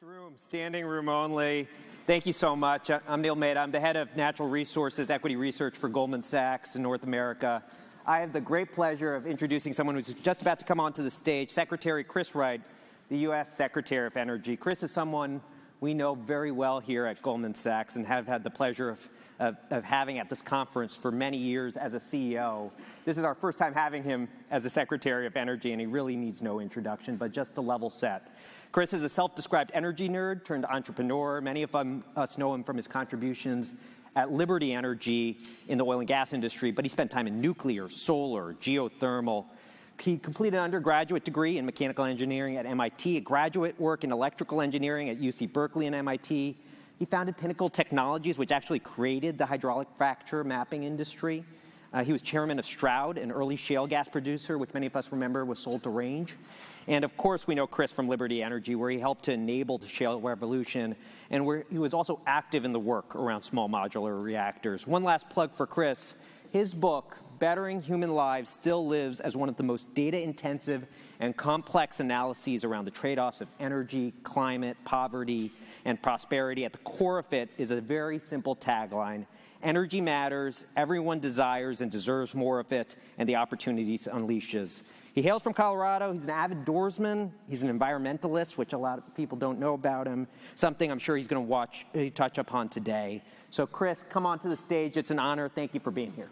room, standing room only. Thank you so much. I'm Neil Mehta. I'm the head of Natural Resources Equity Research for Goldman Sachs in North America. I have the great pleasure of introducing someone who's just about to come onto the stage, Secretary Chris Wright, the U.S. Secretary of Energy. Chris is someone we know very well here at Goldman Sachs and have had the pleasure of having at this conference for many years as a CEO. This is our first time having him as the Secretary of Energy, and he really needs no introduction, but just to level set. Chris is a self-described energy nerd turned entrepreneur. Many of us know him from his contributions at Liberty Energy in the oil and gas industry, but he spent time in nuclear, solar, geothermal. He completed an undergraduate degree in mechanical engineering at MIT, a graduate work in electrical engineering at UC Berkeley and MIT. He founded Pinnacle Technologies, which actually created the hydraulic fracture mapping industry. He was chairman of Stroud, an early shale gas producer, which many of us remember was sold to Range. And of course, we know Chris from Liberty Energy, where he helped to enable the shale revolution, and where he was also active in the work around small modular reactors. One last plug for Chris. His book, Bettering Human Lives, still lives as one of the most data-intensive and complex analyses around the trade-offs of energy, climate, poverty, and prosperity. At the core of it is a very simple tagline: energy matters, everyone desires and deserves more of it, and the opportunities it unleashes. He hails from Colorado. He's an avid doorsman. He's an environmentalist, which a lot of people don't know about him, something I'm sure he's going to touch upon today. So, Chris, come on to the stage. It's an honor. Thank you for being here.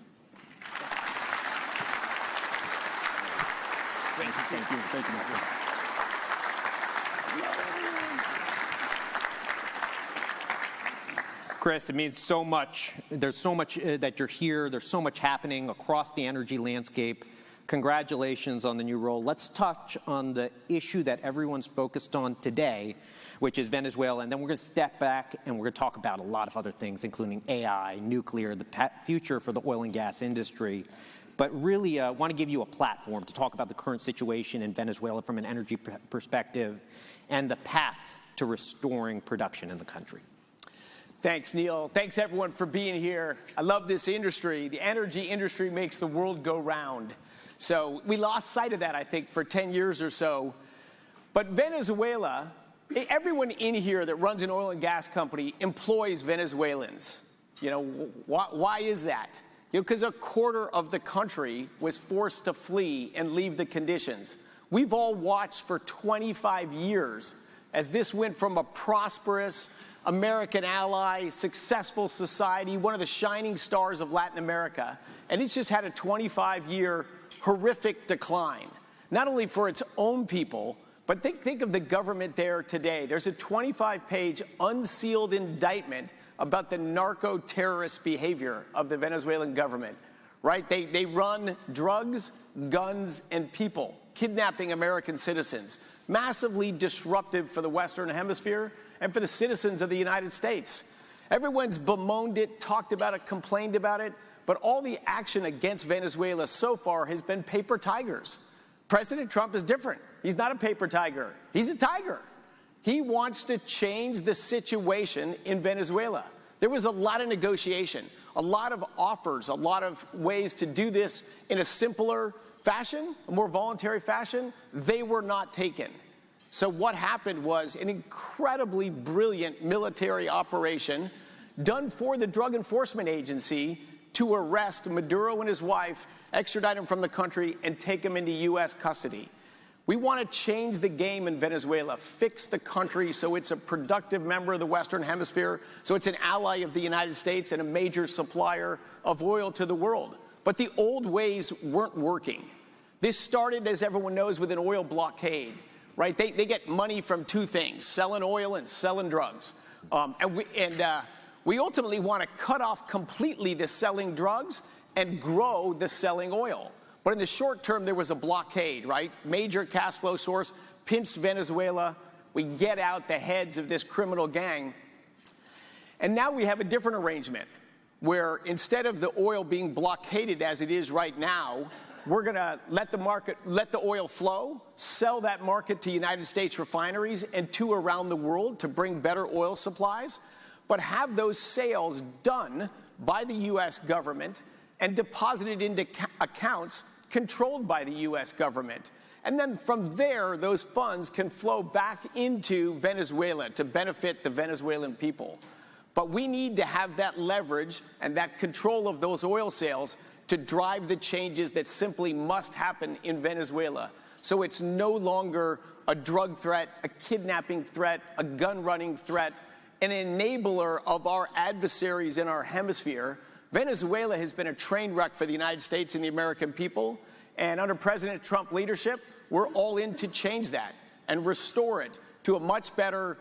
Thank you. Thank you. Chris, it means so much. There's so much that you're here. There's so much happening across the energy landscape. Congratulations on the new role. Let's touch on the issue that everyone's focused on today, which is Venezuela, and then we're going to step back and we're going to talk about a lot of other things, including AI, nuclear, the future for the oil and gas industry. But really, I want to give you a platform to talk about the current situation in Venezuela from an energy perspective and the path to restoring production in the country. Thanks, Neil. Thanks, everyone, for being here. I love this industry. The energy industry makes the world go round. So we lost sight of that, I think, for 10 years or so. But Venezuela, everyone in here that runs an oil and gas company employs Venezuelans. You know, why is that? Because a quarter of the country was forced to flee and leave the conditions. We've all watched for 25 years as this went from a prosperous American ally, successful society, one of the shining stars of Latin America, and it's just had a 25-year horrific decline, not only for its own people, but think of the government there today. There's a 25-page unsealed indictment about the narco-terrorist behavior of the Venezuelan government, right? They run drugs, guns, and people, kidnapping American citizens, massively disruptive for the Western Hemisphere and for the citizens of the United States. Everyone's bemoaned it, talked about it, complained about it, but all the action against Venezuela so far has been paper tigers. President Trump is different. He's not a paper tiger. He's a tiger. He wants to change the situation in Venezuela. There was a lot of negotiation, a lot of offers, a lot of ways to do this in a simpler fashion, a more voluntary fashion. They were not taken. So what happened was an incredibly brilliant military operation done for the Drug Enforcement Agency to arrest Maduro and his wife, extradite them from the country, and take them into U.S. custody. We want to change the game in Venezuela, fix the country so it's a productive member of the Western Hemisphere, so it's an ally of the United States and a major supplier of oil to the world. But the old ways weren't working. This started, as everyone knows, with an oil blockade, right? They get money from two things: selling oil and selling drugs. We ultimately want to cut off completely the selling drugs and grow the selling oil. But in the short term, there was a blockade, right? Major cash flow source, pinched Venezuela. We get out the heads of this criminal gang. And now we have a different arrangement where instead of the oil being blockaded as it is right now, we're going to let the oil flow, sell that market to United States refineries and to around the world to bring better oil supplies, but have those sales done by the U.S. government and deposited into accounts controlled by the U.S. government. And then from there, those funds can flow back into Venezuela to benefit the Venezuelan people. But we need to have that leverage and that control of those oil sales to drive the changes that simply must happen in Venezuela. So it's no longer a drug threat, a kidnapping threat, a gun-running threat, an enabler of our adversaries in our hemisphere. Venezuela has been a train wreck for the United States and the American people. And under President Trump leadership, we're all in to change that and restore it to a much better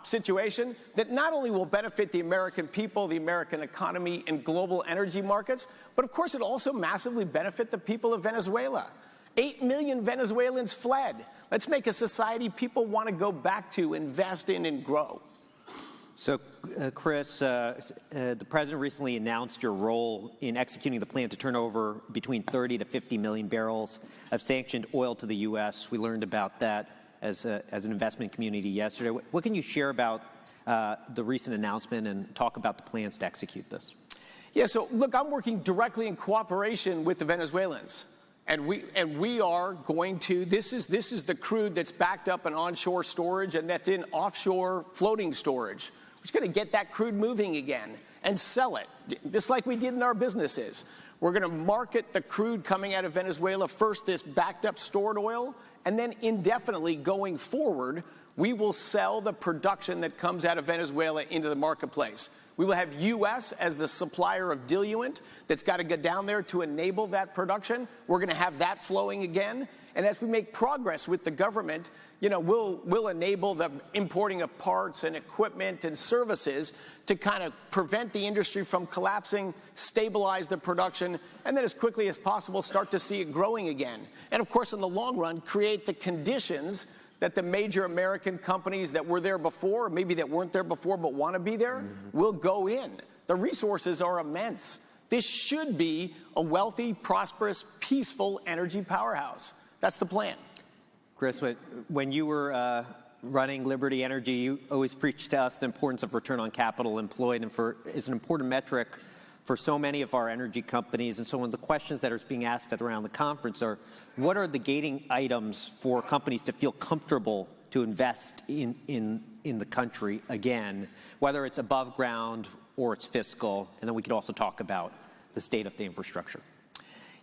situation that not only will benefit the American people, the American economy, and global energy markets, but of course it'll also massively benefit the people of Venezuela. 8 million Venezuelans fled. Let's make a society people want to go back to, invest in, and grow. So, Chris, the president recently announced your role in executing the plan to turn over between 30 to 50 million barrels of sanctioned oil to the U.S. We learned about that as an investment community yesterday. What can you share about the recent announcement and talk about the plans to execute this? Yeah, so look, I'm working directly in cooperation with the Venezuelans. And we are going to, this is the crude that's backed up in onshore storage and that's in offshore floating storage. We're going to get that crude moving again and sell it, just like we did in our businesses. We're going to market the crude coming out of Venezuela, first this backed up stored oil, and then indefinitely going forward, we will sell the production that comes out of Venezuela into the marketplace. We will have U.S. as the supplier of diluent that's got to go down there to enable that production. We're going to have that flowing again. And as we make progress with the government, you know, we'll enable the importing of parts and equipment and services to kind of prevent the industry from collapsing, stabilize the production, and then as quickly as possible start to see it growing again. And of course, in the long run, create the conditions that the major American companies that were there before, or maybe that weren't there before but want to be there, will go in. The resources are immense. This should be a wealthy, prosperous, peaceful energy powerhouse. That's the plan. Chris, when you were running Liberty Energy, you always preached to us the importance of return on capital employed, and it's an important metric for so many of our energy companies. And so one of the questions that are being asked around the conference are, what are the gating items for companies to feel comfortable to invest in the country again, whether it's above ground or it's fiscal? And then we could also talk about the state of the infrastructure.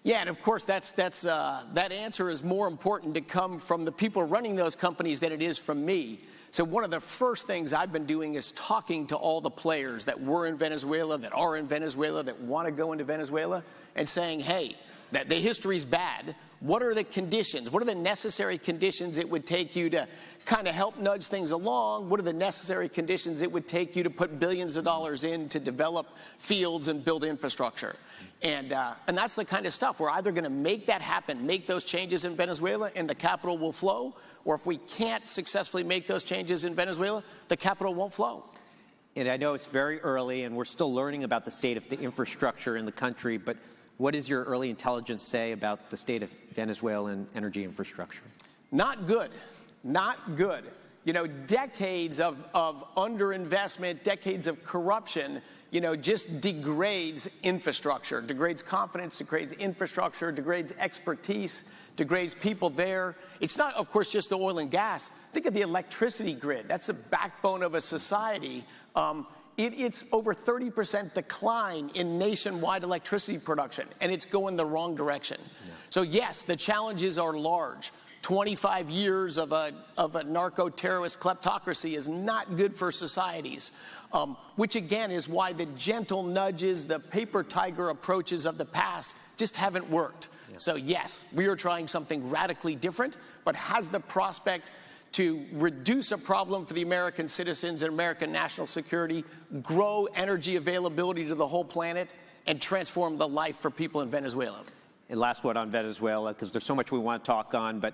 Yeah, and of course, that answer is more important to come from the people running those companies than it is from me. So one of the first things I've been doing is talking to all the players that were in Venezuela, that are in Venezuela, that want to go into Venezuela, and saying, hey, that the history's bad. What are the conditions? What are the necessary conditions it would take you to kind of help nudge things along? What are the necessary conditions it would take you to put billions of dollars in to develop fields and build infrastructure? And that's the kind of stuff. We're either going to make that happen, make those changes in Venezuela, and the capital will flow, or if we can't successfully make those changes in Venezuela, the capital won't flow. And I know it's very early, and we're still learning about the state of the infrastructure in the country, but what does your early intelligence say about the state of Venezuelan energy infrastructure? Not good. Not good. You know, decades of underinvestment, decades of corruption, you know, just degrades infrastructure, degrades confidence, degrades infrastructure, degrades expertise, degrades people there. It's not, of course, just the oil and gas. Think of the electricity grid. That's the backbone of a society. It's over 30% decline in nationwide electricity production, and it's going the wrong direction. Yeah. So yes, the challenges are large. 25 years of a narco-terrorist kleptocracy is not good for societies, which again is why the gentle nudges, the paper tiger approaches of the past just haven't worked. Yeah. So yes, we are trying something radically different, but has the prospect to reduce a problem for the American citizens and American national security, grow energy availability to the whole planet, and transform the life for people in Venezuela. And last word on Venezuela, because there's so much we want to talk on, but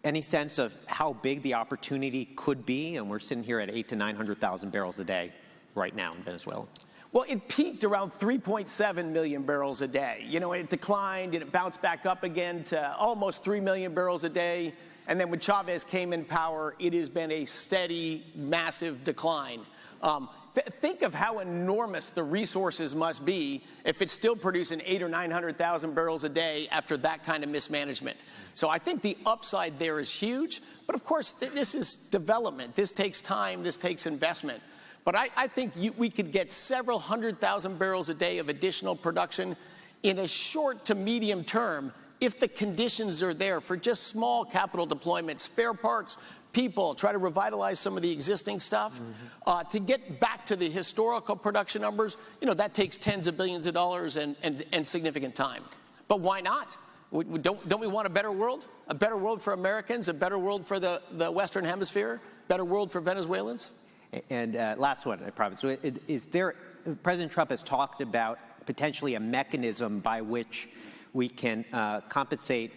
any sense of how big the opportunity could be? And we're sitting here at 800,000 to 900,000 barrels a day right now in Venezuela. Well, it peaked around 3.7 million barrels a day. You know, it declined and it bounced back up again to almost 3 million barrels a day. And then when Chavez came in power, it has been a steady, massive decline. think of how enormous the resources must be if it's still producing 800,000 or 900,000 barrels a day after that kind of mismanagement. So I think the upside there is huge. But of course, this is development. This takes time. This takes investment. But I think we could get several 100,000 barrels a day of additional production in a short to medium term if the conditions are there for just small capital deployments, spare parts, people, try to revitalize some of the existing stuff. To get back to the historical production numbers, that takes tens of billions of dollars and significant time. But why not? Don't we want a better world? A better world for Americans, a better world for the Western Hemisphere, better world for Venezuelans? And last one, I promise. So President Trump has talked about potentially a mechanism by which we can compensate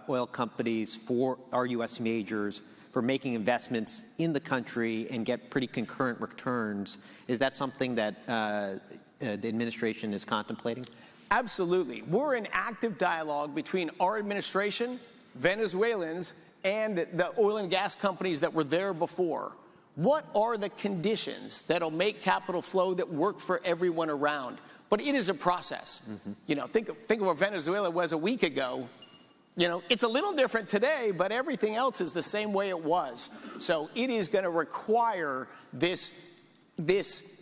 oil companies for our U.S. majors for making investments in the country and get pretty concurrent returns. Is that something that the administration is contemplating? Absolutely. We're in active dialogue between our administration, Venezuelans, and the oil and gas companies that were there before. What are the conditions that'll make capital flow that work for everyone around? But it is a process. Think of where Venezuela was a week ago. It's a little different today, but everything else is the same way it was. So it is going to require this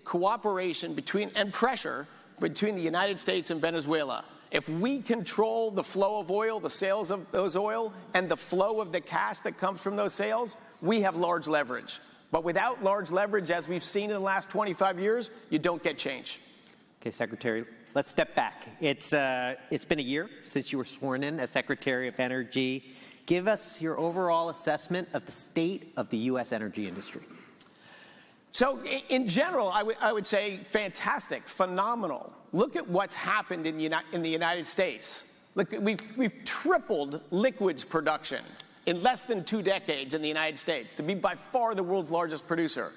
cooperation and pressure between the United States and Venezuela. If we control the flow of oil, the sales of those oil, and the flow of the cash that comes from those sales, we have large leverage. But without large leverage, as we've seen in the last 25 years, you don't get change. Okay, Secretary, let's step back. It's been a year since you were sworn in as Secretary of Energy. Give us your overall assessment of the state of the U.S. energy industry. So in general, I would say fantastic, phenomenal. Look at what's happened in the United States. Look, we've tripled liquids production in less than 2 decades in the United States to be by far the world's largest producer.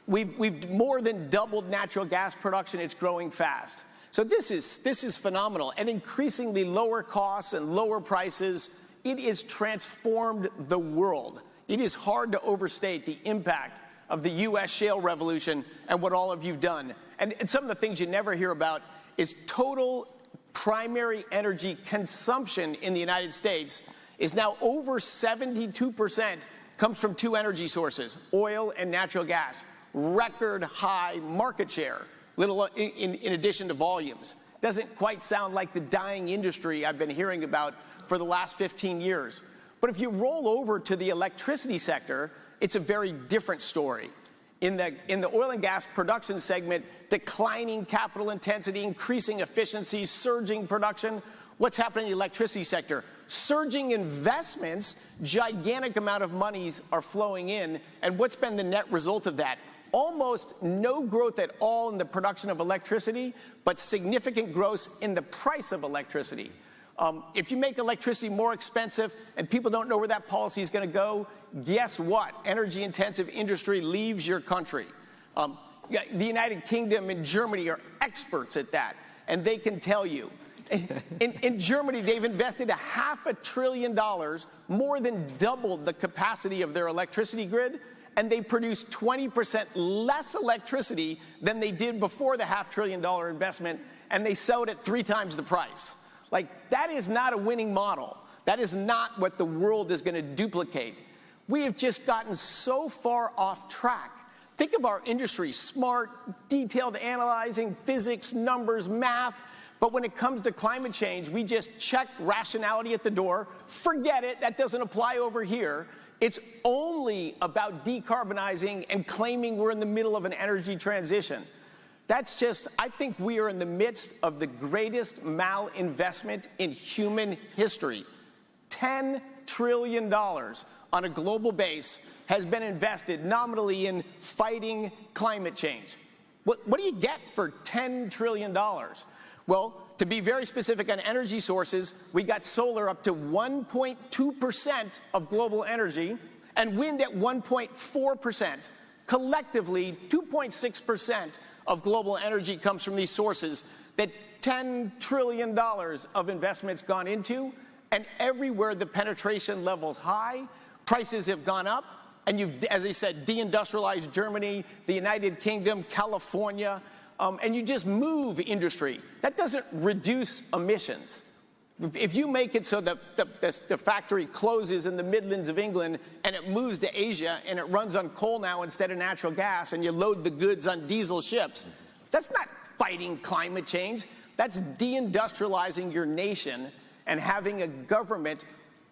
We've more than doubled natural gas production. It's growing fast. So this is phenomenal. And increasingly lower costs and lower prices. It has transformed the world. It is hard to overstate the impact of the U.S. shale revolution and what all of you've done. And some of the things you never hear about is total primary energy consumption in the United States is now over 72% comes from 2 energy sources, oil and natural gas. Record high market share, in addition to volumes. Doesn't quite sound like the dying industry I've been hearing about for the last 15 years. But if you roll over to the electricity sector, it's a very different story. In the oil and gas production segment, declining capital intensity, increasing efficiency, surging production. What's happening in the electricity sector? Surging investments, gigantic amount of monies are flowing in. And what's been the net result of that? Almost no growth at all in the production of electricity, but significant growth in the price of electricity. If you make electricity more expensive and people don't know where that policy is going to go, guess what? Energy-intensive industry leaves your country. The United Kingdom and Germany are experts at that, and they can tell you. In Germany, they've invested $500 billion, more than doubled the capacity of their electricity grid, and they produce 20% less electricity than they did before the $500 billion investment, and they sell it at 3 times the price. That is not a winning model. That is not what the world is going to duplicate. We have just gotten so far off track. Think of our industry, smart, detailed analyzing, physics, numbers, math. But when it comes to climate change, we just check rationality at the door. Forget it. That doesn't apply over here. It's only about decarbonizing and claiming we're in the middle of an energy transition. I think we are in the midst of the greatest malinvestment in human history. $10 trillion on a global base has been invested nominally in fighting climate change. What do you get for $10 trillion? Well, to be very specific on energy sources, we got solar up to 1.2% of global energy and wind at 1.4%. Collectively, 2.6% of global energy comes from these sources that $10 trillion of investments gone into, and everywhere the penetration level's high, prices have gone up, and you've, as I said, deindustrialized Germany, the United Kingdom, California, and you just move industry. That doesn't reduce emissions. If you make it so that the factory closes in the Midlands of England and it moves to Asia and it runs on coal now instead of natural gas and you load the goods on diesel ships, that's not fighting climate change. That's deindustrializing your nation and having a government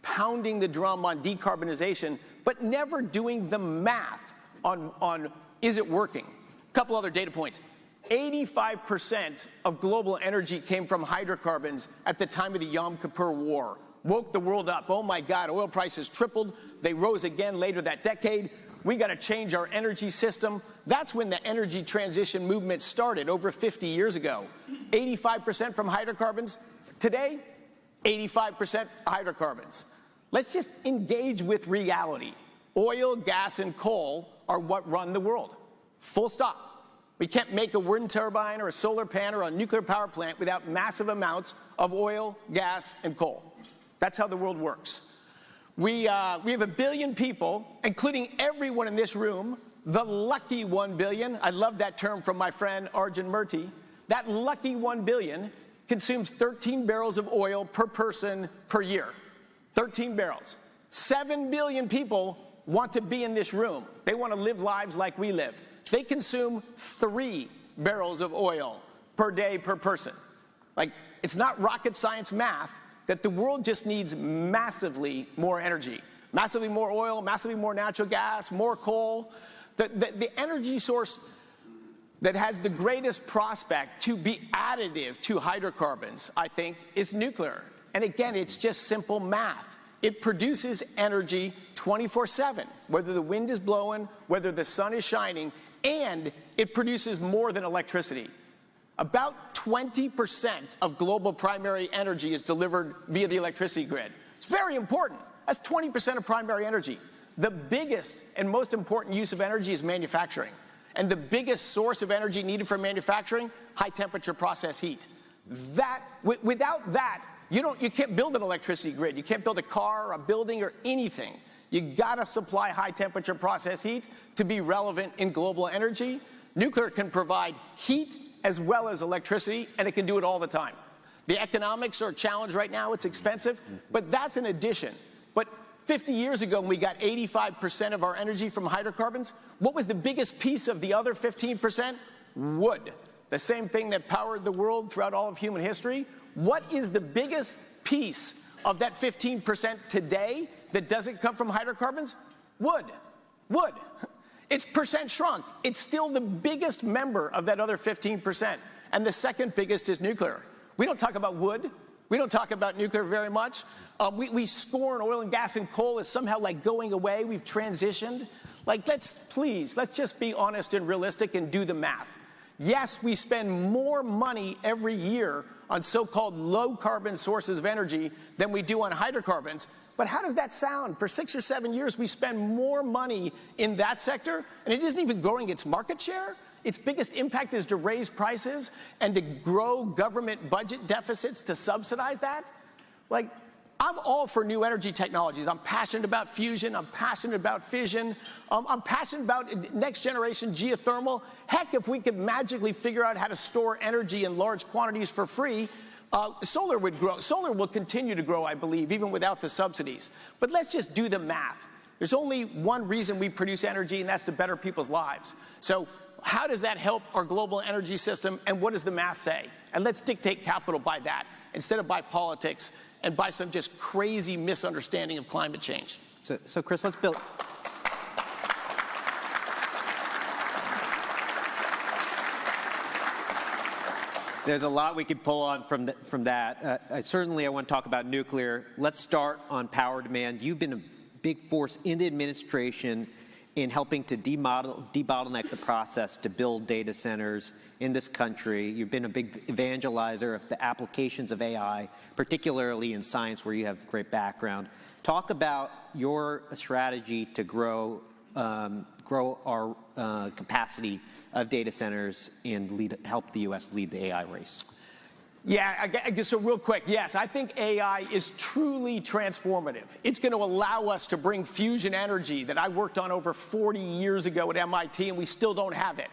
pounding the drum on decarbonization, but never doing the math on is it working? A couple other data points. 85% of global energy came from hydrocarbons at the time of the Yom Kippur War. Woke the world up. Oh my God, oil prices tripled. They rose again later that decade. We got to change our energy system. That's when the energy transition movement started over 50 years ago. 85% from hydrocarbons. Today, 85% hydrocarbons. Let's just engage with reality. Oil, gas, and coal are what run the world. Full stop. We can't make a wind turbine or a solar panel or a nuclear power plant without massive amounts of oil, gas, and coal. That's how the world works. We have 1 billion people, including everyone in this room, the lucky 1 billion. I love that term from my friend Arjun Murthy. That lucky 1 billion consumes 13 barrels of oil per person per year. 13 barrels. 7 billion people want to be in this room. They want to live lives like we live. They consume 3 barrels of oil per day per person. Like, it's not rocket science math that the world just needs massively more energy. Massively more oil, massively more natural gas, more coal. The energy source that has the greatest prospect to be additive to hydrocarbons, I think, is nuclear. And again, it's just simple math. It produces energy 24/7, whether the wind is blowing, whether the sun is shining, and it produces more than electricity. About 20% of global primary energy is delivered via the electricity grid. It's very important. That's 20% of primary energy. The biggest and most important use of energy is manufacturing. And the biggest source of energy needed for manufacturing, high temperature process heat. Without that, you can't build an electricity grid. You can't build a car or a building or anything. You gotta supply high temperature process heat to be relevant in global energy. Nuclear can provide heat as well as electricity, and it can do it all the time. The economics are a challenge right now. It's expensive, but that's an addition. But 50 years ago, when we got 85% of our energy from hydrocarbons, what was the biggest piece of the other 15%? Wood. The same thing that powered the world throughout all of human history. What is the biggest piece of that 15% today that doesn't come from hydrocarbons? Wood. Wood. Its percent shrunk. It's still the biggest member of that other 15%. And the second biggest is nuclear. We don't talk about wood. We don't talk about nuclear very much. We scorn oil and gas and coal as somehow like going away. We've transitioned. Like, let's just be honest and realistic and do the math. Yes, we spend more money every year on so-called low-carbon sources of energy than we do on hydrocarbons. But how does that sound? For 6 or 7 years, we spend more money in that sector, and it isn't even growing its market share. Its biggest impact is to raise prices and to grow government budget deficits to subsidize that. Like, I'm all for new energy technologies. I'm passionate about fusion. I'm passionate about fission. I'm passionate about next generation geothermal. Heck, if we could magically figure out how to store energy in large quantities for free, solar would grow. Solar will continue to grow, I believe, even without the subsidies. But let's just do the math. There's only one reason we produce energy, and that's to better people's lives. So how does that help our global energy system, and what does the math say? And let's dictate capital by that, instead of by politics and by some just crazy misunderstanding of climate change. So Chris, let's build. There's a lot we could pull on from that. Certainly, I want to talk about nuclear. Let's start on power demand. You've been a big force in the administration in helping to debottleneck the process to build data centers in this country. You've been a big evangelizer of the applications of AI, particularly in science where you have great background. Talk about your strategy to grow our capacity of data centers and help the U.S. lead the AI race. Yeah, I guess so real quick. Yes, I think AI is truly transformative. It's going to allow us to bring fusion energy that I worked on over 40 years ago at MIT, and we still don't have it.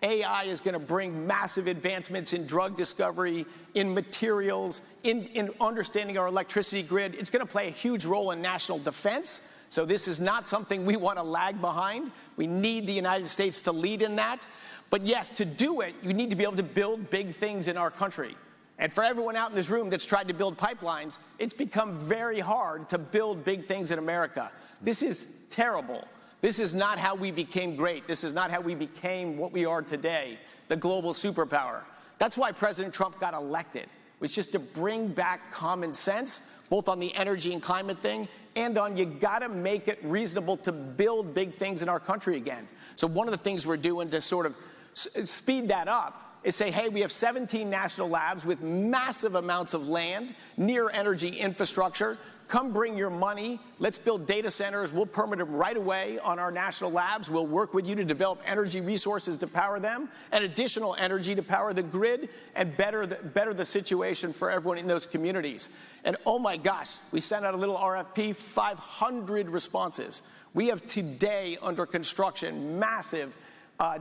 AI is going to bring massive advancements in drug discovery, in materials, in understanding our electricity grid. It's going to play a huge role in national defense. So this is not something we want to lag behind. We need the United States to lead in that. But yes, to do it, you need to be able to build big things in our country. And for everyone out in this room that's tried to build pipelines, it's become very hard to build big things in America. This is terrible. This is not how we became great. This is not how we became what we are today, the global superpower. That's why President Trump got elected, was just to bring back common sense, both on the energy and climate thing, and on you gotta make it reasonable to build big things in our country again. So one of the things we're doing to sort of speed that up is say, hey, we have 17 national labs with massive amounts of land, near energy infrastructure. Come bring your money. Let's build data centers. We'll permit them right away on our national labs. We'll work with you to develop energy resources to power them and additional energy to power the grid and better the situation for everyone in those communities. And oh my gosh, we sent out a little RFP, 500 responses. We have today under construction massive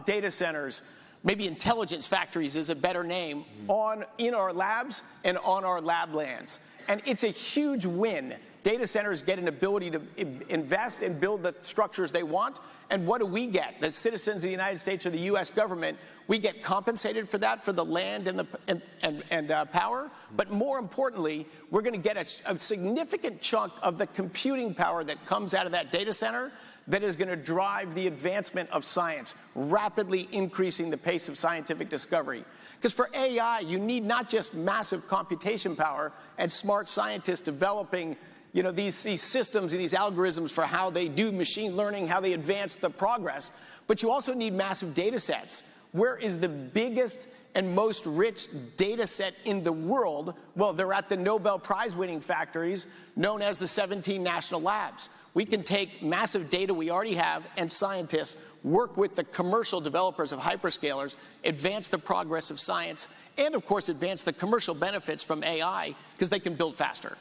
data centers. Maybe intelligence factories is a better name, in our labs and on our lab lands. And it's a huge win. Data centers get an ability to invest and build the structures they want. And what do we get? The citizens of the United States or the U.S. government, we get compensated for that, for the land and power. But more importantly, we're going to get a significant chunk of the computing power that comes out of that data center that is going to drive the advancement of science, rapidly increasing the pace of scientific discovery. Because for AI, you need not just massive computation power and smart scientists developing, these systems and these algorithms for how they do machine learning, how they advance the progress, but you also need massive data sets. Where is the biggest and most rich data set in the world? Well, they're at the Nobel Prize-winning factories known as the 17 national labs. We can take massive data we already have and scientists work with the commercial developers of hyperscalers, advance the progress of science, and of course advance the commercial benefits from AI because they can build faster.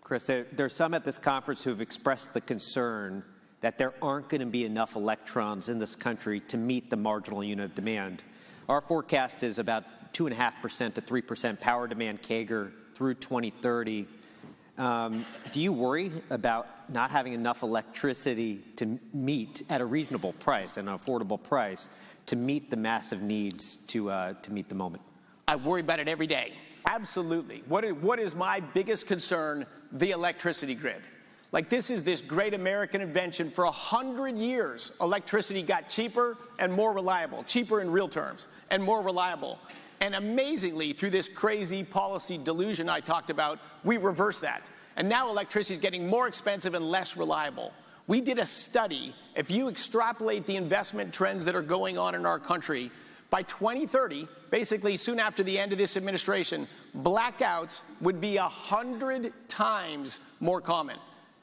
Chris, there are some at this conference who have expressed the concern that there aren't going to be enough electrons in this country to meet the marginal unit of demand. Our forecast is about 2.5% to 3% power demand CAGR through 2030. Do you worry about not having enough electricity to meet at a reasonable price, an affordable price, to meet the massive needs to meet the moment? I worry about it every day. Absolutely. What is my biggest concern? The electricity grid. Like, this is this great American invention. For 100 years, electricity got cheaper and more reliable, cheaper in real terms and more reliable. And amazingly, through this crazy policy delusion I talked about, we reversed that. And now electricity is getting more expensive and less reliable. We did a study. If you extrapolate the investment trends that are going on in our country, by 2030, basically soon after the end of this administration, blackouts would be 100 times more common.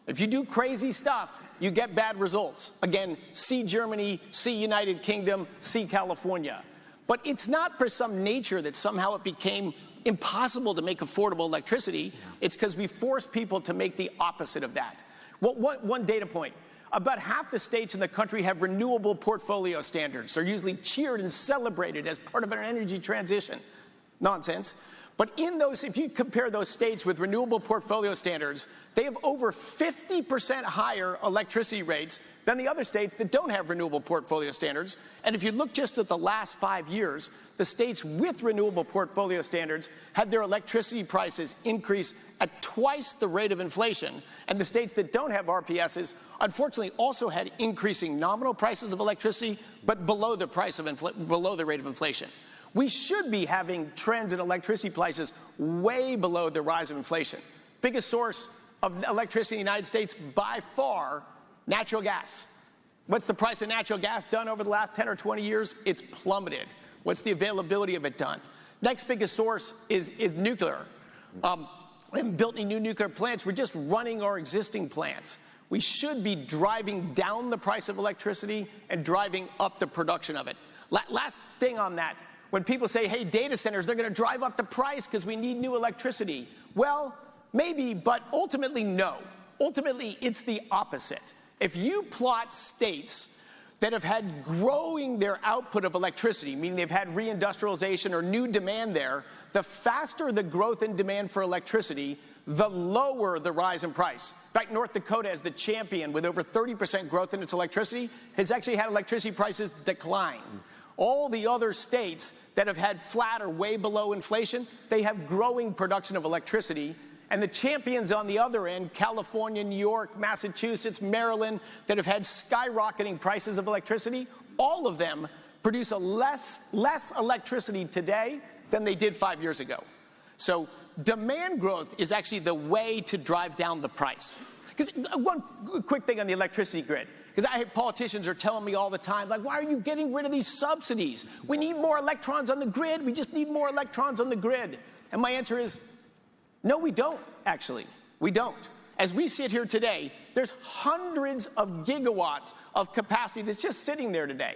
If you do crazy stuff, you get bad results. Again, see Germany, see United Kingdom, see California. But it's not for some nature that somehow it became impossible to make affordable electricity. It's because we forced people to make the opposite of that. One data point. About half the states in the country have renewable portfolio standards. They're usually cheered and celebrated as part of an energy transition. Nonsense. But in those, if you compare those states with renewable portfolio standards, they have over 50% higher electricity rates than the other states that don't have renewable portfolio standards. And if you look just at the last 5 years, the states with renewable portfolio standards had their electricity prices increase at twice the rate of inflation. And the states that don't have RPSs, unfortunately, also had increasing nominal prices of electricity, but below the rate of inflation. We should be having trends in electricity prices way below the rise of inflation. Biggest source of electricity in the United States, by far, natural gas. What's the price of natural gas done over the last 10 or 20 years? It's plummeted. What's the availability of it done? Next biggest source is nuclear. We haven't built any new nuclear plants. We're just running our existing plants. We should be driving down the price of electricity and driving up the production of it. Last thing on that. when people say, hey, data centers, they're going to drive up the price because we need new electricity. Well, maybe, but ultimately, no. Ultimately, it's the opposite. If you plot states that have had growing their output of electricity, meaning they've had reindustrialization or new demand there, the faster the growth in demand for electricity, the lower the rise in price. In fact, North Dakota, as the champion with over 30% growth in its electricity, has actually had electricity prices decline. All the other states that have had flat or way below inflation, they have growing production of electricity. And the champions on the other end, California, New York, Massachusetts, Maryland, that have had skyrocketing prices of electricity, all of them produce a less electricity today than they did 5 years ago. So demand growth is actually the way to drive down the price. Because one quick thing on the electricity grid, because politicians are telling me all the time, like, why are you getting rid of these subsidies? We need more electrons on the grid. We just need more electrons on the grid. And my answer is, no, we don't, actually. We don't. As we sit here today, there's hundreds of gigawatts of capacity that's just sitting there today.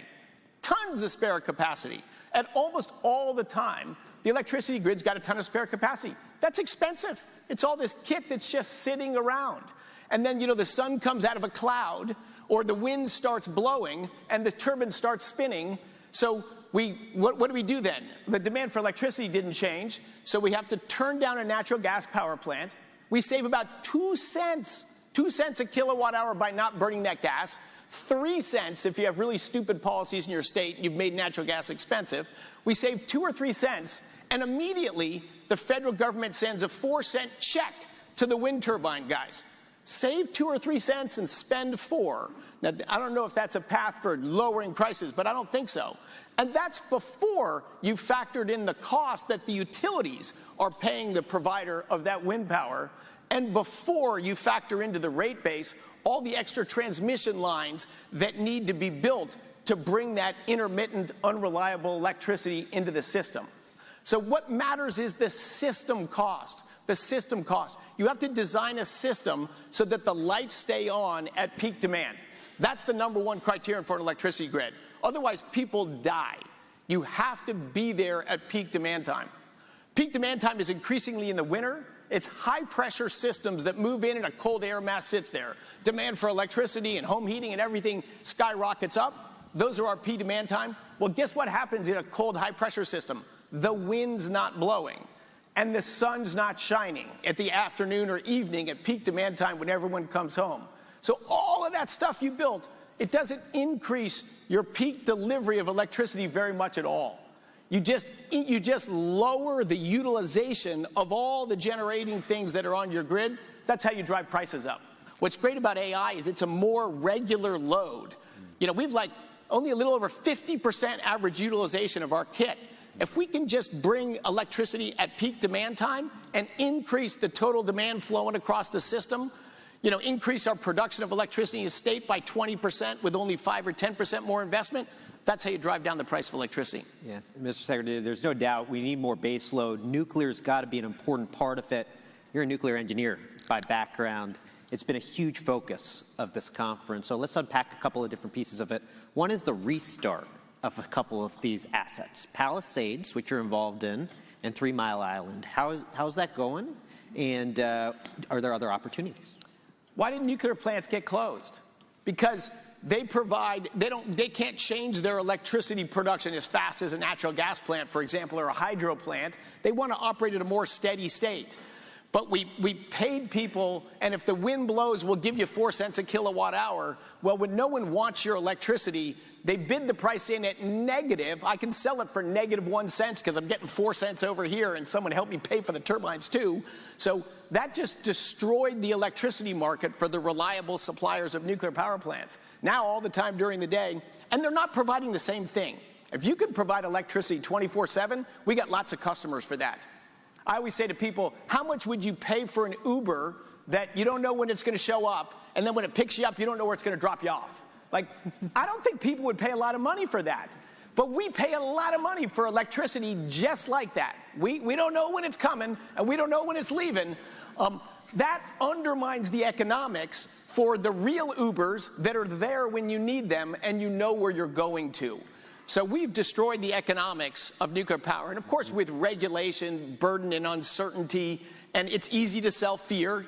Tons of spare capacity. At almost all the time, the electricity grid's got a ton of spare capacity. That's expensive. It's all this kit that's just sitting around. And then, the sun comes out of a cloud, or the wind starts blowing, and the turbine starts spinning. So what do we do then? The demand for electricity didn't change, so we have to turn down a natural gas power plant. We save about 2 cents a kilowatt hour by not burning that gas. 3 cents if you have really stupid policies in your state and you've made natural gas expensive. We save 2 or 3 cents, and immediately the federal government sends a 4-cent check to the wind turbine guys. Save 2 or 3 cents and spend 4. Now, I don't know if that's a path for lowering prices, but I don't think so. And that's before you've factored in the cost that the utilities are paying the provider of that wind power, and before you factor into the rate base all the extra transmission lines that need to be built to bring that intermittent, unreliable electricity into the system. So what matters is the system cost. The system cost. You have to design a system so that the lights stay on at peak demand. That's the #1 criterion for an electricity grid. Otherwise, people die. You have to be there at peak demand time. Peak demand time is increasingly in the winter. It's high-pressure systems that move in and a cold air mass sits there. Demand for electricity and home heating and everything skyrockets up. Those are our peak demand time. Well, guess what happens in a cold, high-pressure system? The wind's not blowing, and the sun's not shining at the afternoon or evening at peak demand time when everyone comes home. So all of that stuff you built, it doesn't increase your peak delivery of electricity very much at all. You just lower the utilization of all the generating things that are on your grid. That's how you drive prices up. What's great about AI is it's a more regular load. We've only a little over 50% average utilization of our kit. If we can just bring electricity at peak demand time and increase the total demand flowing across the system, increase our production of electricity in the state by 20% with only 5 or 10% more investment, that's how you drive down the price of electricity. Yes, Mr. Secretary, there's no doubt we need more base load. Nuclear's got to be an important part of it. You're a nuclear engineer by background. It's been a huge focus of this conference. So let's unpack a couple of different pieces of it. One is the restart of a couple of these assets. Palisades, which you're involved in, and 3 Mile Island. How's that going? And are there other opportunities? Why did nuclear plants get closed? Because they can't change their electricity production as fast as a natural gas plant, for example, or a hydro plant. They want to operate at a more steady state. But we paid people, and if the wind blows, we'll give you 4 cents a kilowatt hour. Well, when no one wants your electricity, they bid the price in at negative. I can sell it for -1 cent because I'm getting 4 cents over here, and someone helped me pay for the turbines too. So that just destroyed the electricity market for the reliable suppliers of nuclear power plants. Now, all the time during the day, and they're not providing the same thing. If you could provide electricity 24/7, we got lots of customers for that. I always say to people, how much would you pay for an Uber that you don't know when it's going to show up, and then when it picks you up, you don't know where it's going to drop you off? I don't think people would pay a lot of money for that. But we pay a lot of money for electricity just like that. We don't know when it's coming, and we don't know when it's leaving. That undermines the economics for the real Ubers that are there when you need them and you know where you're going to. So we've destroyed the economics of nuclear power. And of course, with regulation, burden, and uncertainty, and it's easy to sell fear,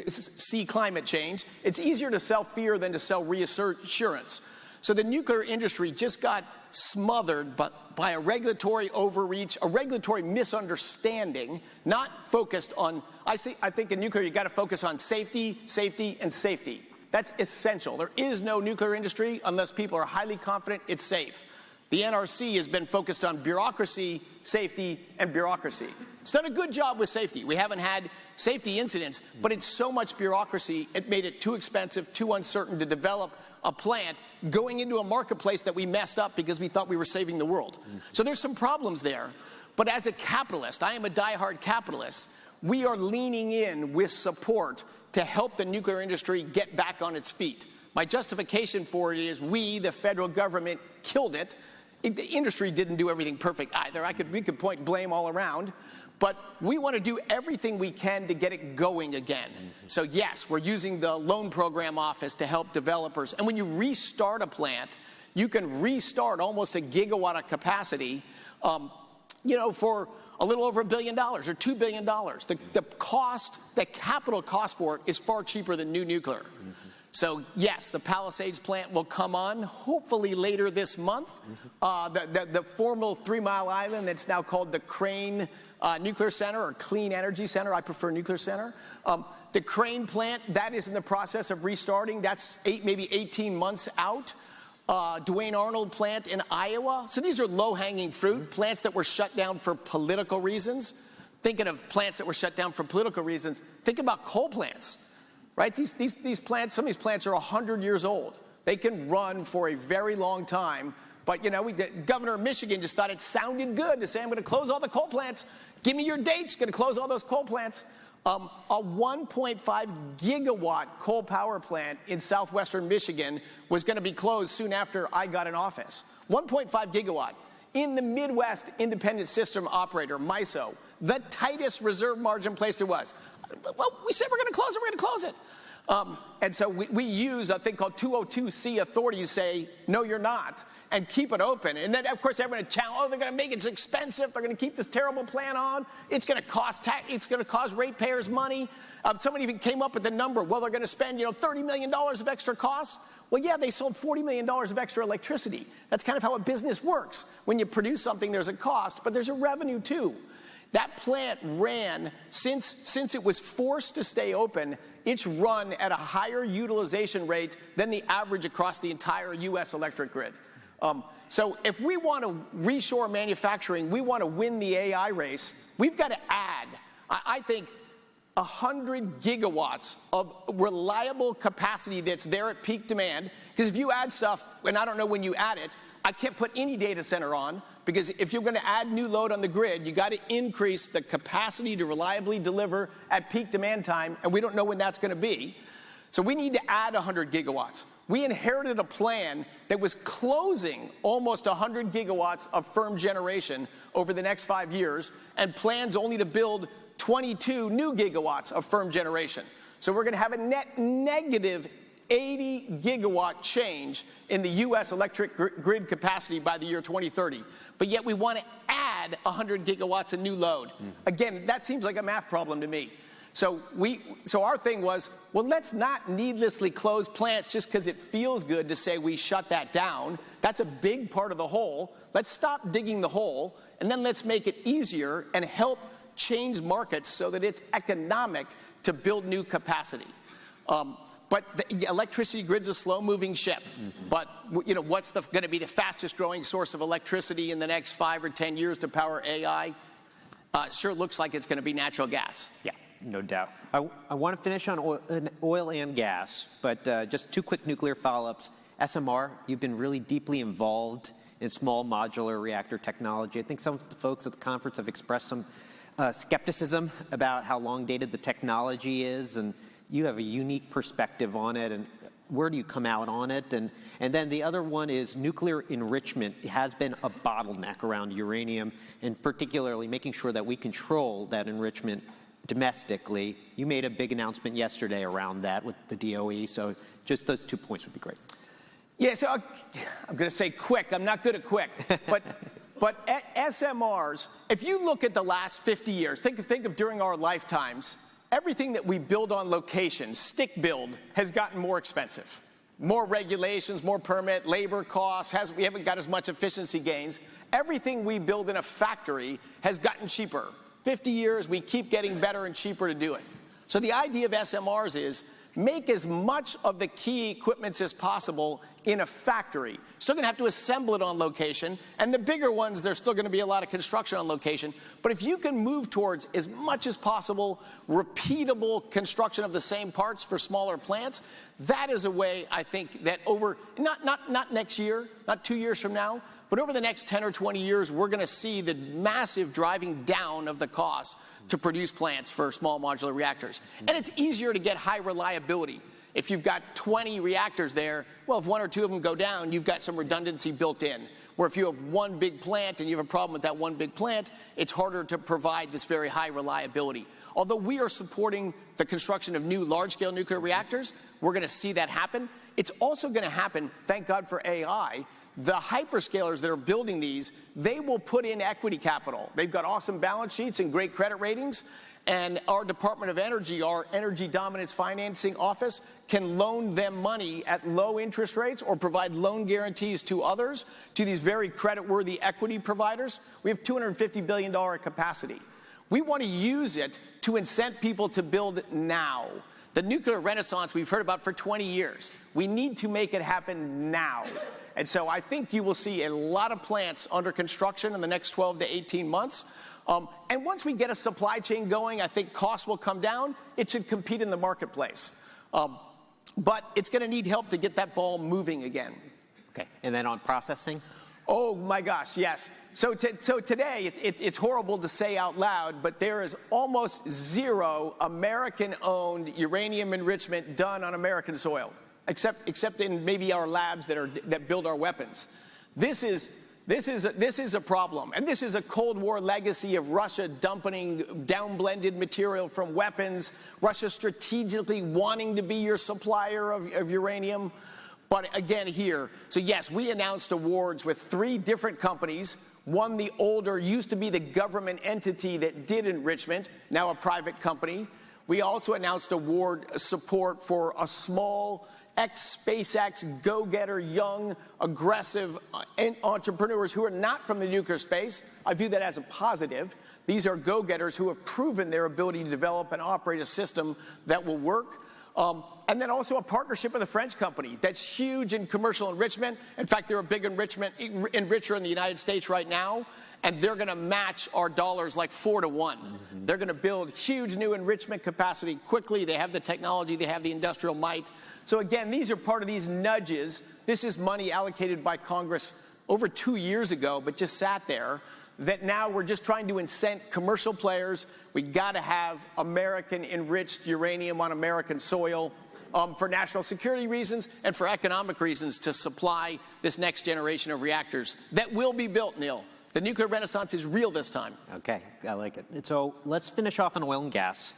see climate change. It's easier to sell fear than to sell reassurance. So the nuclear industry just got smothered by a regulatory overreach, a regulatory misunderstanding, not focused on, I think in nuclear, you got to focus on safety, safety, and safety. That's essential. There is no nuclear industry unless people are highly confident it's safe. The NRC has been focused on bureaucracy, safety, and bureaucracy. It's done a good job with safety. We haven't had safety incidents, but it's so much bureaucracy, it made it too expensive, too uncertain to develop a plant going into a marketplace that we messed up because we thought we were saving the world. So there's some problems there. But as a capitalist, I am a diehard capitalist, we are leaning in with support to help the nuclear industry get back on its feet. My justification for it is we, the federal government, killed it. The industry didn't do everything perfect either. We could point blame all around. But we want to do everything we can to get it going again. So yes, we're using the Loan Program Office to help developers. And when you restart a plant, you can restart almost a gigawatt of capacity, for a little over $1 billion or $2 billion. The capital cost for it is far cheaper than new nuclear. So yes, the Palisades plant will come on hopefully later this month. The formal 3 Mile Island that's now called the Crane Nuclear Center or Clean Energy Center. I prefer Nuclear Center. The Crane plant, that is in the process of restarting. That's maybe 18 months out. Duane Arnold plant in Iowa. So these are low-hanging fruit, plants that were shut down for political reasons. Thinking of plants that were shut down for political reasons, think about coal plants, right? These plants, some of these plants are 100 years old. They can run for a very long time. But, Governor of Michigan just thought it sounded good to say, I'm going to close all the coal plants. Give me your dates. Going to close all those coal plants. A 1.5 gigawatt coal power plant in southwestern Michigan was going to be closed soon after I got in office. 1.5 gigawatt. In the Midwest Independent System Operator, MISO, the tightest reserve margin place there was. Well, we said we're going to close it. We're going to close it. And so we use a thing called 202C authority to say, no, you're not, and keep it open. And then, of course, everyone would challenge, they're going to make it expensive. They're going to keep this terrible plan on. It's going to cost ratepayers money. Someone even came up with the number. Well, they're going to spend, $30 million of extra costs. Well, yeah, they sold $40 million of extra electricity. That's kind of how a business works. When you produce something, there's a cost, but there's a revenue too. That plant ran, since it was forced to stay open, it's run at a higher utilization rate than the average across the entire U.S. electric grid. So if we want to reshore manufacturing, we want to win the AI race, we've got to add, I think, 100 gigawatts of reliable capacity that's there at peak demand. Because if you add stuff, and I don't know when you add it, I can't put any data center on, because if you're going to add new load on the grid, you got to increase the capacity to reliably deliver at peak demand time, and we don't know when that's going to be. So we need to add 100 gigawatts. We inherited a plan that was closing almost 100 gigawatts of firm generation over the next 5 years, and plans only to build 22 new gigawatts of firm generation. So we're going to have a net negative 80 gigawatt change in the U.S. electric grid capacity by the year 2030. But yet we want to add 100 gigawatts of new load. Again, that seems like a math problem to me. So our thing was, well, let's not needlessly close plants just because it feels good to say we shut that down. That's a big part of the hole. Let's stop digging the hole, and then let's make it easier and help change markets so that it's economic to build new capacity. But the electricity grid's a slow-moving ship. But what's going to be the fastest-growing source of electricity in the next 5 or 10 years to power AI? Sure looks like it's going to be natural gas. Yeah, no doubt. I want to finish on oil and gas, but just 2 quick nuclear follow-ups. SMR, you've been really deeply involved in small modular reactor technology. I think some of the folks at the conference have expressed some skepticism about how long-dated the technology is, and you have a unique perspective on it, and where do you come out on it? And then the other one is nuclear enrichment. It has been a bottleneck around uranium, and particularly making sure that we control that enrichment domestically. You made a big announcement yesterday around that with the DOE, so just those 2 points would be great. Yeah, so I'm going to say quick. I'm not good at quick. But SMRs, if you look at the last 50 years, think of during our lifetimes, everything that we build on location, stick build, has gotten more expensive. More regulations, more permit, labor costs, we haven't got as much efficiency gains. Everything we build in a factory has gotten cheaper. 50 years, we keep getting better and cheaper to do it. So the idea of SMRs is make as much of the key equipment as possible in a factory. Still going to have to assemble it on location, and the bigger ones, there's still going to be a lot of construction on location. But if you can move towards as much as possible repeatable construction of the same parts for smaller plants, that is a way, I think, that over, not next year, not 2 years from now, but over the next 10 or 20 years, we're going to see the massive driving down of the cost to produce plants for small modular reactors. And it's easier to get high reliability. If you've got 20 reactors there, well, if 1 or 2 of them go down, you've got some redundancy built in. Where if you have one big plant and you have a problem with that one big plant, it's harder to provide this very high reliability. Although we are supporting the construction of new large-scale nuclear reactors, we're going to see that happen. It's also going to happen, thank God for AI, the hyperscalers that are building these, they will put in equity capital. They've got awesome balance sheets and great credit ratings. And our Department of Energy, our Energy Dominance Financing Office, can loan them money at low interest rates or provide loan guarantees to others, to these very creditworthy equity providers. We have $250 billion capacity. We want to use it to incent people to build now. The nuclear renaissance we've heard about for 20 years. We need to make it happen now. And so I think you will see a lot of plants under construction in the next 12 to 18 months. And once we get a supply chain going, I think costs will come down. It should compete in the marketplace. But it's going to need help to get that ball moving again. Okay. And then on processing? Oh, my gosh, yes. So today, it's horrible to say out loud, but there is almost zero American-owned uranium enrichment done on American soil, except in maybe our labs that build our weapons. This is a problem, and this is a Cold War legacy of Russia dumping downblended material from weapons, Russia strategically wanting to be your supplier of uranium. But again here, so yes, we announced awards with 3 different companies. One, the older, used to be the government entity that did enrichment, now a private company. We also announced award support for a small ex-SpaceX go-getter, young, aggressive entrepreneurs who are not from the nuclear space. I view that as a positive. These are go-getters who have proven their ability to develop and operate a system that will work. And then also a partnership with a French company that's huge in commercial enrichment. In fact, they're a big enricher in the United States right now, and they're going to match our dollars like 4 to 1. Mm-hmm. They're going to build huge new enrichment capacity quickly. They have the technology. They have the industrial might. So again, these are part of these nudges. This is money allocated by Congress over 2 years ago, but just sat there, that now we're just trying to incent commercial players. We got to have American enriched uranium on American soil for national security reasons and for economic reasons to supply this next generation of reactors that will be built, Neil. The nuclear renaissance is real this time. Okay, I like it. And so let's finish off on oil and gas.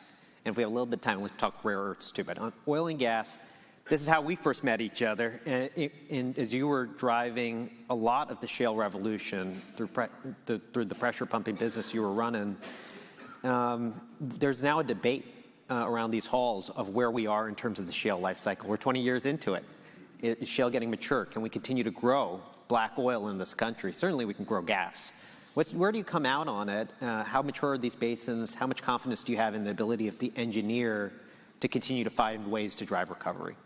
And if we have a little bit of time, let's talk rare earths too. But on oil and gas, this is how we first met each other. And as you were driving a lot of the shale revolution through the pressure pumping business you were running, there's now a debate around these halls of where we are in terms of the shale life cycle. We're 20 years into it. Is shale getting mature? Can we continue to grow black oil in this country? Certainly we can grow gas. Where do you come out on it? How mature are these basins? How much confidence do you have in the ability of the engineer to continue to find ways to drive recovery?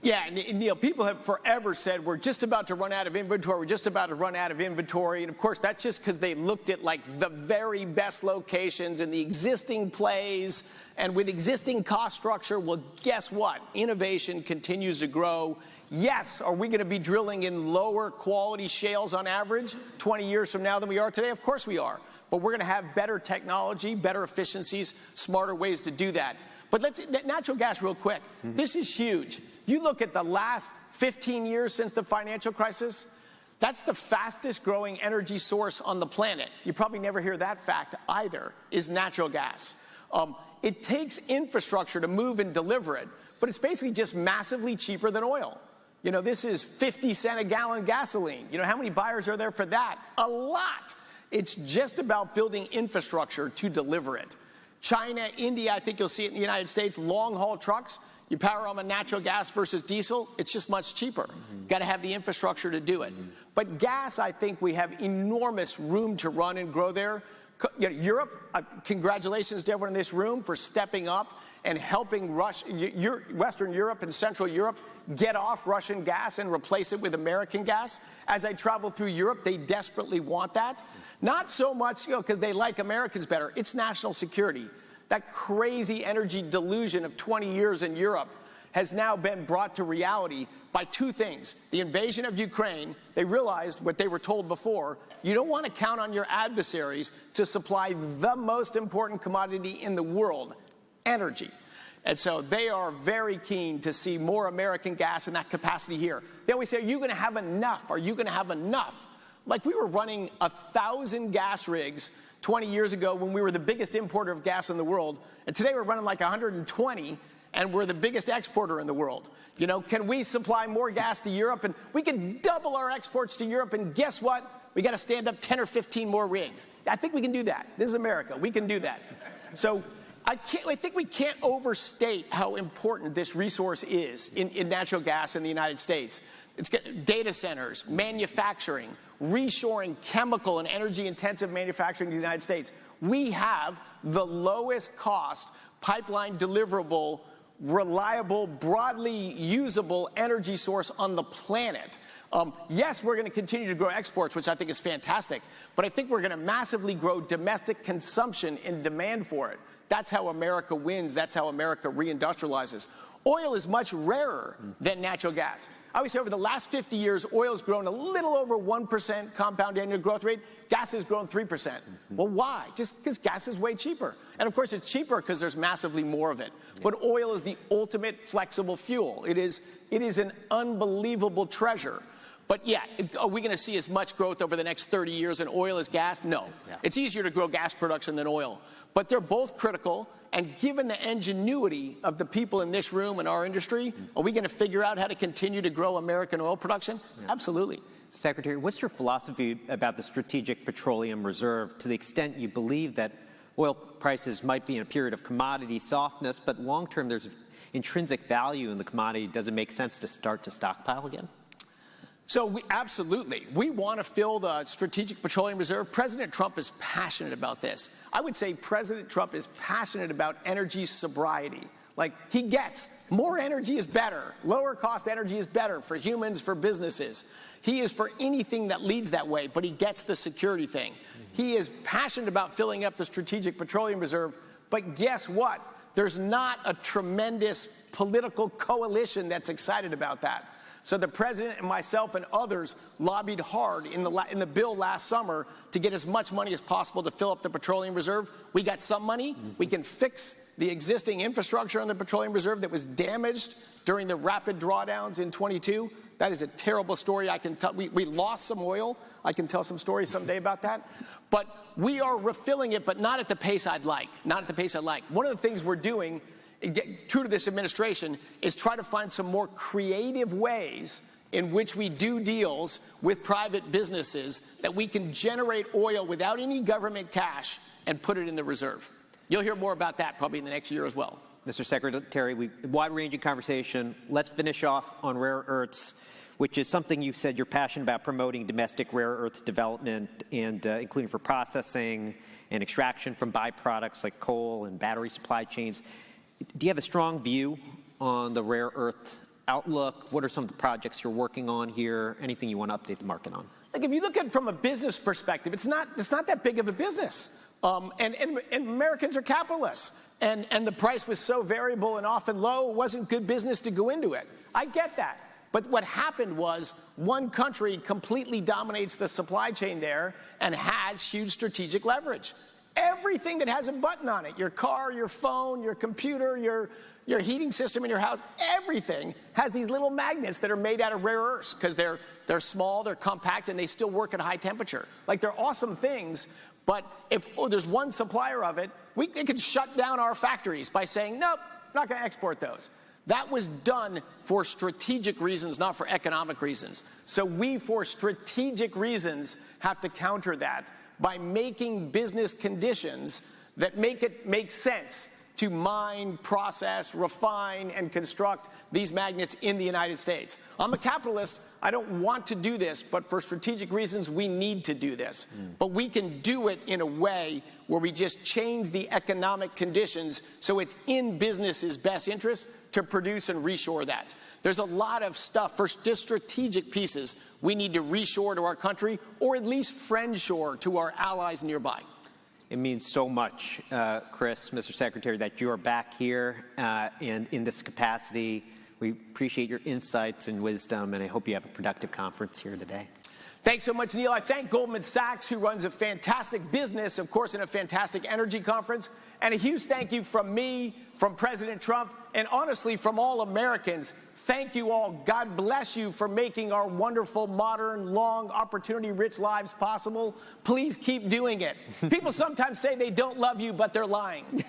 Yeah, and Neil, people have forever said we're just about to run out of inventory. We're just about to run out of inventory. And of course, that's just because they looked at like the very best locations and the existing plays and with existing cost structure. Well, guess what? Innovation continues to grow. Yes, are we going to be drilling in lower quality shales on average 20 years from now than we are today? Of course we are. But we're going to have better technology, better efficiencies, smarter ways to do that. But natural gas real quick. Mm-hmm. This is huge. You look at the last 15 years since the financial crisis, that's the fastest growing energy source on the planet. You probably never hear that fact either, is natural gas. It takes infrastructure to move and deliver it, but it's basically just massively cheaper than oil. You know, this is 50 cents a gallon gasoline. You know, how many buyers are there for that? A lot. It's just about building infrastructure to deliver it. China, India, I think you'll see it in the United States, long-haul trucks. You power them on natural gas versus diesel, it's just much cheaper. Got to have the infrastructure to do it. But gas, I think we have enormous room to run and grow there. You know, Europe, congratulations to everyone in this room for stepping up and helping Western Europe and Central Europe get off Russian gas and replace it with American gas. As I travel through Europe, they desperately want that. Not so much, you know, because they like Americans better. It's national security. That crazy energy delusion of 20 years in Europe has now been brought to reality by two things. The invasion of Ukraine, they realized what they were told before. You don't want to count on your adversaries to supply the most important commodity in the world, energy. And so they are very keen to see more American gas in that capacity here. They always say, are you going to have enough? Are you going to have enough? Like, we were running 1,000 gas rigs 20 years ago when we were the biggest importer of gas in the world. And today we're running like 120, and we're the biggest exporter in the world. You know, can we supply more gas to Europe? And we can double our exports to Europe, and guess what? We got to stand up 10 or 15 more rigs. I think we can do that. This is America. We can do that. So I think we can't overstate how important this resource is in natural gas in the United States. It's data centers, manufacturing, reshoring chemical and energy-intensive manufacturing in the United States. We have the lowest cost, pipeline deliverable, reliable, broadly usable energy source on the planet. Yes, we're going to continue to grow exports, which I think is fantastic, but I think we're going to massively grow domestic consumption and demand for it. That's how America wins. That's how America reindustrializes. Oil is much rarer than natural gas. I always say over the last 50 years, oil has grown a little over 1% compound annual growth rate. Gas has grown 3%. Well, why? Just because gas is way cheaper. And of course, it's cheaper because there's massively more of it. But oil is the ultimate flexible fuel. It is an unbelievable treasure. But yeah, are we going to see as much growth over the next 30 years in oil as gas? No. Yeah. It's easier to grow gas production than oil. But they're both critical. And given the ingenuity of the people in this room and our industry, are we going to figure out how to continue to grow American oil production? Yeah. Absolutely. Secretary, what's your philosophy about the Strategic Petroleum Reserve to the extent you believe that oil prices might be in a period of commodity softness, but long-term there's intrinsic value in the commodity? Does it make sense to start to stockpile again? So absolutely. We want to fill the Strategic Petroleum Reserve. President Trump is passionate about this. I would say President Trump is passionate about energy sobriety. Like, he gets more energy is better. Lower cost energy is better for humans, for businesses. He is for anything that leads that way, but he gets the security thing. He is passionate about filling up the Strategic Petroleum Reserve, but guess what? There's not a tremendous political coalition that's excited about that. So the president and myself and others lobbied hard in the bill last summer to get as much money as possible to fill up the petroleum reserve. We got some money. We can fix the existing infrastructure on the petroleum reserve that was damaged during the rapid drawdowns in 22. That is a terrible story. I can tell. We lost some oil. I can tell some stories someday about that. But we are refilling it, but not at the pace I'd like. Not at the pace I'd like. One of the things we're doing, true to this administration, is try to find some more creative ways in which we do deals with private businesses that we can generate oil without any government cash and put it in the reserve. You'll hear more about that probably in the next year as well. Mr. Secretary, wide-ranging conversation. Let's finish off on rare earths, which is something you've said you're passionate about promoting domestic rare earth development, and including for processing and extraction from byproducts like coal and battery supply chains. Do you have a strong view on the rare earth outlook? What are some of the projects you're working on here? Anything you want to update the market on? Like, if you look at it from a business perspective, it's not that big of a business. And Americans are capitalists. And the price was so variable and often low, it wasn't good business to go into it. I get that. But what happened was one country completely dominates the supply chain there and has huge strategic leverage. Everything that has a button on it, your car, your phone, your computer, your heating system in your house, everything has these little magnets that are made out of rare earths because they're small, they're compact, and they still work at high temperature. Like, they're awesome things, but if there's one supplier of it, they could shut down our factories by saying, nope, not going to export those. That was done for strategic reasons, not for economic reasons. So we, for strategic reasons, have to counter that by making business conditions that make it make sense to mine, process, refine, and construct these magnets in the United States. I'm a capitalist. I don't want to do this, but for strategic reasons, we need to do this. But we can do it in a way where we just change the economic conditions so it's in business's best interest to produce and reshore that. There's a lot of stuff for just strategic pieces we need to reshore to our country, or at least friendshore to our allies nearby. It means so much, Chris, Mr. Secretary, that you are back here and in this capacity. We appreciate your insights and wisdom, and I hope you have a productive conference here today. Thanks so much, Neil. I thank Goldman Sachs, who runs a fantastic business, of course, and a fantastic energy conference. And a huge thank you from me, from President Trump, and honestly, from all Americans. Thank you all. God bless you for making our wonderful, modern, long, opportunity-rich lives possible. Please keep doing it. People sometimes say they don't love you, but they're lying.